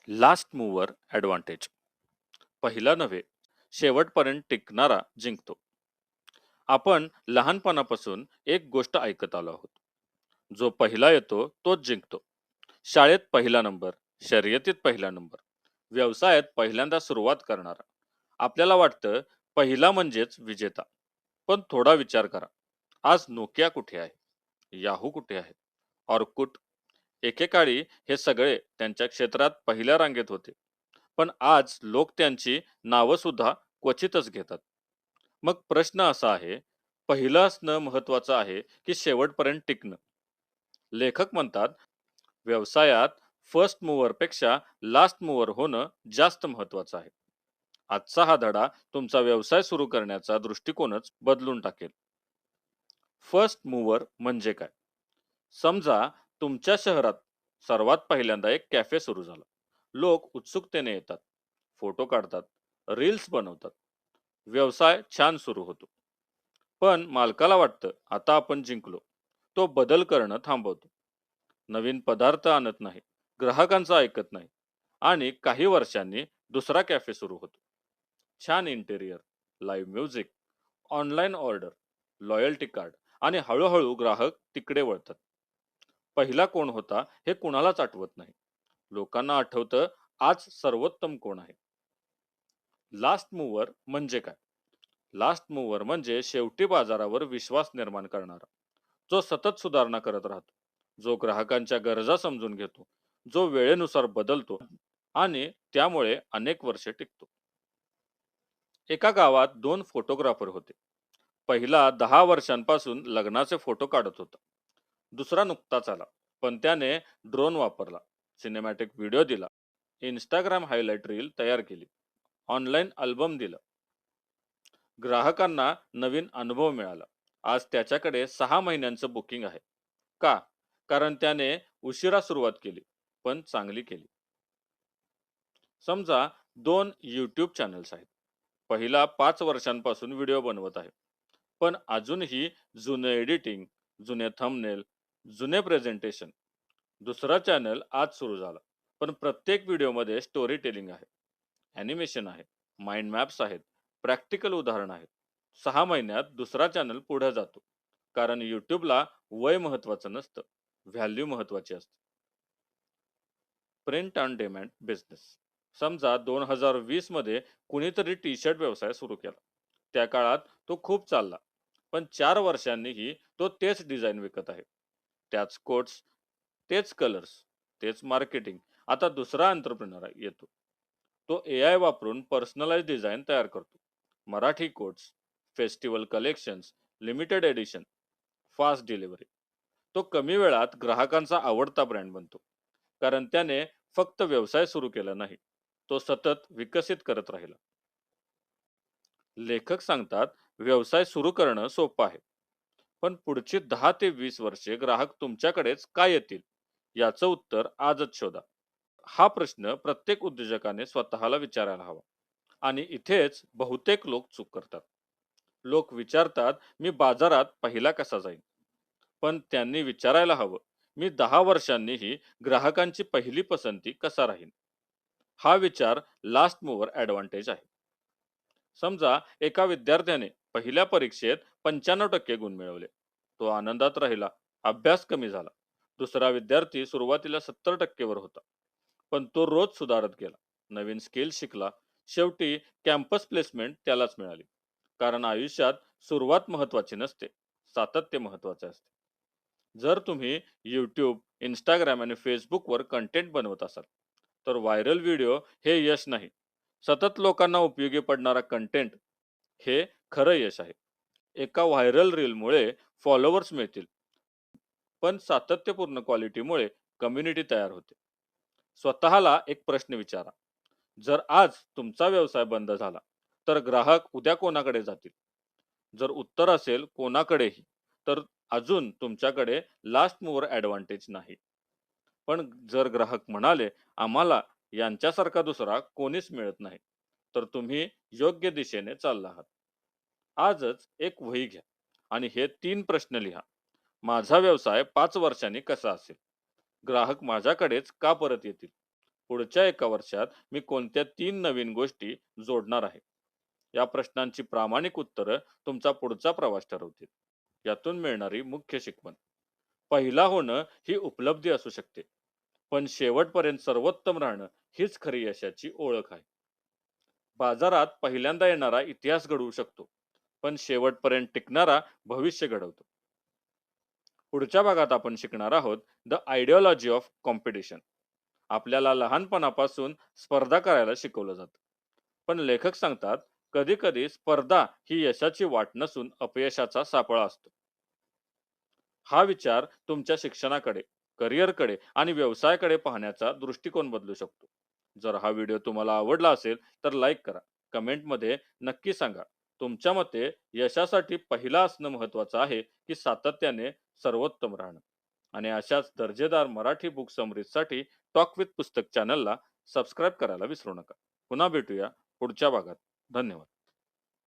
Last mover advantage. पहिला नव्हे, शेवटपर्यंत टिकणारा जिंकतो. आपण लहानपणापासून एक गोष्ट ऐकत आलो आहोत. जो पहिला येतो तोच जिंकतो. शाळेत पहिला नंबर, शर्यतीत पहिला नंबर, व्यवसायात पहिल्यांदा सुरुवात करणारा. आपल्याला वाटतं पहिला म्हणजेच विजेता. पण थोडा विचार करा. आज नोकिया कुठे आहे? याहू कुठे आहे? ऑर्कुट. एकेकाळी हे सगळे त्यांच्या क्षेत्रात पहिल्या रांगेत होते. पण आज लोक त्यांची नावं सुद्धा क्वचितच घेतात. मग प्रश्न असा आहे, पहिलं असणं महत्वाचं आहे की शेवटपर्यंत टिकणं? लेखक म्हणतात, व्यवसायात फर्स्ट मूव्हर पेक्षा लास्ट मूव्हर होणं जास्त महत्वाचं आहे. आजचा हा धडा तुमचा व्यवसाय सुरू करण्याचा दृष्टिकोनच बदलून टाकेल. फर्स्ट मूव्हर म्हणजे काय? समजा तुमच्या शहरात सर्वात पहिल्यांदा एक कॅफे सुरू झाला. लोक उत्सुकतेने येतात, फोटो काढतात, रील्स बनवतात. व्यवसाय छान सुरू होतो. पण मालकाला वाटतं आता आपण जिंकलो. तो बदल करणं थांबवतो. नवीन पदार्थ आणत नाही, ग्राहकांचं ऐकत नाही, आणि काही वर्षांनी दुसरा कॅफे सुरू होतो. छान interior, live music, online order, loyalty card, आणि हळूहळू ग्राहक तिकडे वळतात. पहिला कोण होता हे कुणालाच आठवत नाही. लोकांना आठवतं आज सर्वोत्तम कोण आहे. लास्ट मूव्हर म्हणजे काय? लास्ट मूव्हर म्हणजे शेवटी बाजारावर विश्वास निर्माण करणारा, जो सतत सुधारणा करत राहतो, जो ग्राहकांच्या गरजा समजून घेतो, जो वेळेनुसार बदलतो आणि त्यामुळे अनेक वर्षे टिकतो. एका गावात दोन फोटोग्राफर होते. पहिला 10 वर्षांपासून लग्नाचे फोटो काढत होता. दुसरा नुकताच आला, पण त्याने ड्रोन वापरला, सिनेमॅटिक व्हिडिओ दिला, इंस्टाग्राम हायलाइट रील तयार केली, ऑनलाईन अल्बम दिला. ग्राहकांना नवीन अनुभव मिळाला. आज त्याच्याकडे 6 महिन्यांचं बुकिंग आहे. का? कारण त्याने उशिरा सुरुवात केली, पण चांगली केली. समजा दोन यूट्यूब चॅनल्स आहेत. पहिला 5 वर्षांपासून व्हिडिओ बनवत आहे, पण अजूनही जुने एडिटिंग, जुने थंबनेल, जुने प्रेझेंटेशन. दुसरा चॅनल आज सुरू झाला, पण प्रत्येक व्हिडिओमध्ये स्टोरी टेलिंग आहे, ॲनिमेशन आहे, माइंड मॅप्स आहेत, प्रॅक्टिकल उदाहरण आहेत. 6 महिन्यात दुसरा चॅनल पुढे जातो, कारण यूट्यूबला वय महत्वाचं नसतं, व्हॅल्यू महत्वाची असते. Print on demand business. समजा 2020 मध्ये कुणीतरी टी शर्ट व्यवसाय सुरू केला. त्या काळात तो खूप चालला, पण 4 वर्षांनीही तो तेच डिझाईन विकत आहे, त्याच कोट्स, तेच कलर्स, तेच मार्केटिंग. आता दुसरा एंटरप्रेनर येतो. तो एआय वापरून पर्सनलाइज डिझाईन तयार करतो. Marathi quotes, festival collections, limited edition, fast delivery. तो कमी वेळात ग्राहकांचा आवडता ब्रँड बनतो, कारण त्याने फक्त व्यवसाय सुरू केला नाही, तो सतत विकसित करत राहिला. लेखक सांगतात, व्यवसाय सुरू करणं सोपं आहे, पण पुढची 10 ते 20 वर्षे ग्राहक तुमच्याकडेच का येतील याचं उत्तर आजच शोधा. हा प्रश्न प्रत्येक उद्योजकाने स्वतःला विचारायला हवा. आणि इथेच बहुतेक लोक चूक करतात. लोक विचारतात, मी बाजारात पहिला कसा जाईन? पण त्यांनी विचारायला हवं, मी 10 वर्षांनीही ग्राहकांची पहिली पसंती कसा राहीन? हा विचार लास्ट मूव्हर ॲडव्हान्टेज आहे. समजा एका विद्यार्थ्याने पहिल्या परीक्षेत 95% गुण मिळवले. तो आनंदात राहिला, अभ्यास कमी झाला. दुसरा विद्यार्थी सुरुवातीला 70% वर होता, पण तो रोज सुधारत गेला, नवीन स्किल शिकला. शेवटी कॅम्पस प्लेसमेंट त्यालाच मिळाली. कारण आयुष्यात सुरुवात महत्वाची नसते, सातत्य महत्वाचे असते. जर तुम्ही यूट्यूब, इंस्टाग्राम आणि फेसबुकवर कंटेंट बनवत असाल, तर व्हायरल व्हिडिओ हे यश नाही. सतत लोकांना उपयोगी पडणारा कंटेंट हे खरं यश आहे. एका व्हायरल रीलमुळे फॉलोअर्स मिळतील, पण सातत्यपूर्ण क्वालिटीमुळे कम्युनिटी तयार होते. स्वतःला एक प्रश्न विचारा, जर आज तुमचा व्यवसाय बंद झाला, तर ग्राहक उद्या कोणाकडे जातील? जर उत्तर असेल कोणाकडेही, तर अजून तुमच्याकडे लास्ट मूव्हर ॲडव्हान्टेज नाही. पण जर ग्राहक म्हणाले, आम्हाला यांच्यासारखा दुसरा कोणीच मिळत नाही, तर तुम्ही योग्य दिशेने चालला आहात. आजच एक वही घ्या आणि हे 3 प्रश्न लिहा. माझा व्यवसाय 5 वर्षांनी कसा असेल? ग्राहक माझ्याकडेच का परत येतील? पुढच्या एका वर्षात मी कोणत्या 3 नवीन गोष्टी जोडणार आहे? या प्रश्नांची प्रामाणिक उत्तरं तुमचा पुढचा प्रवास ठरवतील. यातून मिळणारी मुख्य शिकवण: पहिला होणं ही उपलब्धी असू शकते, पण शेवटपर्यंत सर्वोत्तम राहणं हीच खरी यशाची ओळख आहे. बाजारात पहिल्यांदा येणारा इतिहास घडवू शकतो, पण शेवटपर्यंत टिकणारा भविष्य घडवतो. पुढच्या भागात आपण शिकणार आहोत द आयडिओलॉजी ऑफ कॉम्पिटिशन. आपल्याला लहानपणापासून स्पर्धा करायला शिकवलं जातं. पण लेखक सांगतात, कधी कधी स्पर्धा ही यशाची वाट नसून अपयशाचा सापळा असतो. हा विचार तुमच्या शिक्षणाकडे, करिअरकडे आणि व्यवसायाकडे पाहण्याचा दृष्टिकोन बदलू शकतो. जर हा व्हिडिओ तुम्हाला आवडला असेल तर लाईक करा. कमेंटमध्ये नक्की सांगा, तुमच्या मते यशासाठी पहिला असणं महत्वाचं आहे की सातत्याने सर्वोत्तम राहणं. आणि अशाच दर्जेदार मराठी बुक समरीजसाठी टॉक विथ पुस्तक चॅनलला सबस्क्राईब करायला विसरू नका. पुन्हा भेटूया पुढच्या भागात. धन्यवाद.